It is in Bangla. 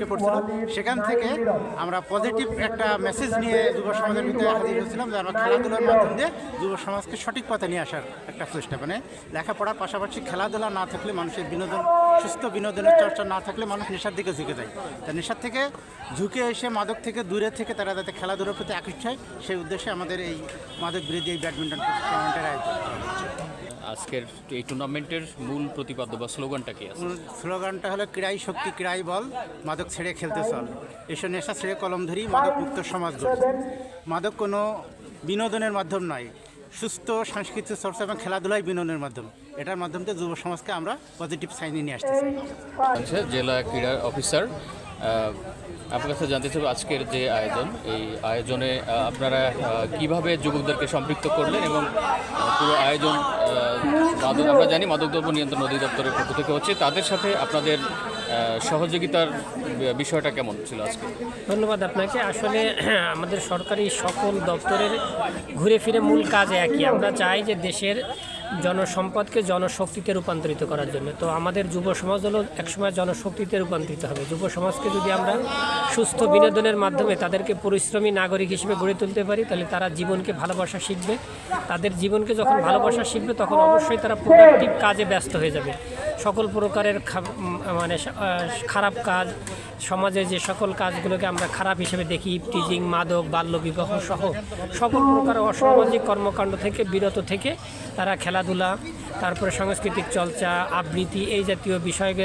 ফেটে পড়ছিল। সেখান থেকে আমরা পজিটিভ একটা মেসেজ নিয়ে যুব সমাজের ভিতরে হাজির হয়েছিলাম যে আমরা খেলাধুলার মাধ্যম দিয়ে যুব সমাজকে সঠিক পথে নিয়ে আসার একটা চেষ্টা। মানে লেখাপড়ার পাশাপাশি খেলাধুলা না থাকলে মানুষের বিনোদন, সুস্থ বিনোদনের চর্চা না থাকলে মানুষ নেশার দিকে ঝুঁকে যায়। তা নেশার থেকে ঝুঁকে এসে মাদক থেকে দূরে থেকে তারা যাতে খেলাধুলার প্রতি আকৃষ্ট হয়, সেই উদ্দেশ্যে আমাদের এই মাদক বিরোধী এই ব্যাডমিন্টন টুর্নামেন্টের আয়োজন। আজকের এই টুর্নামেন্টের মূল প্রতিপাদ্য বা স্লোগানটা কি আছে? স্লোগানটা হলো ক্রীড়াই শক্তি, ক্রীড়াই বল, মাদক ছেড়ে খেলতে চল, এসব নেশা ছেড়ে কলম ধরি, মাদক মুক্ত সমাজ গড়ি। মাদক কোনো বিনোদনের মাধ্যম নয়, সুস্থ সাংস্কৃতিক চর্চা এবং খেলাধুলাই বিনোদনের মাধ্যম। এটার মাধ্যমে যুব সমাজকে আমরা পজিটিভ সাইনে নিয়ে আসতে চাই। আচ্ছা, জেলা ক্রীড়া অফিসার, আপনার কাছে জানতে চাইব আজকের যে আয়োজন, এই আয়োজনে আপনারা কিভাবে যুবকদেরকে সম্পৃক্ত করলেন এবং পুরো আয়োজন আমরা জানি মাদকদ্রব্য নিয়ন্ত্রণ অধিদপ্তরের পক্ষ থেকে হচ্ছে, তাদের সাথে আপনাদের সহযোগিতার বিষয়টা কেমন ছিল আজকে? ধন্যবাদ আপনাকে। আসলে আমাদের সরকারি সকল দপ্তরের ঘুরে ফিরে মূল কাজ একই। আমরা চাই যে দেশের জনসম্পদকে জনশক্তিতে রূপান্তরিত করার জন্য। তো আমাদের যুব সমাজ হলো একসময় জনশক্তিতে রূপান্তরিত হবে। যুব সমাজকে যদি আমরা সুস্থ বিনোদনের মাধ্যমে তাদেরকে পরিশ্রমী নাগরিক হিসেবে গড়ে তুলতে পারি, তাহলে তারা জীবনকে ভালোবাসা শিখবে। তাদের জীবনকে যখন ভালোবাসা শিখবে তখন অবশ্যই তারা প্রোডাক্টিভ কাজে ব্যস্ত হয়ে যাবে। সকল প্রকারের খারাপ কাজ, সমাজে যে সকল কাজগুলোকে আমরা খারাপ হিসেবে দেখি, টিজিং, মাদক, বাল্যবিবাহ সহ সকল প্রকার অসামাজিক কর্মকাণ্ড থেকে বিরত থেকে তারা খেলাধুলা, তারপরে সাংস্কৃতিক চর্চা, আবৃত্তি এই জাতীয় বিষয়কে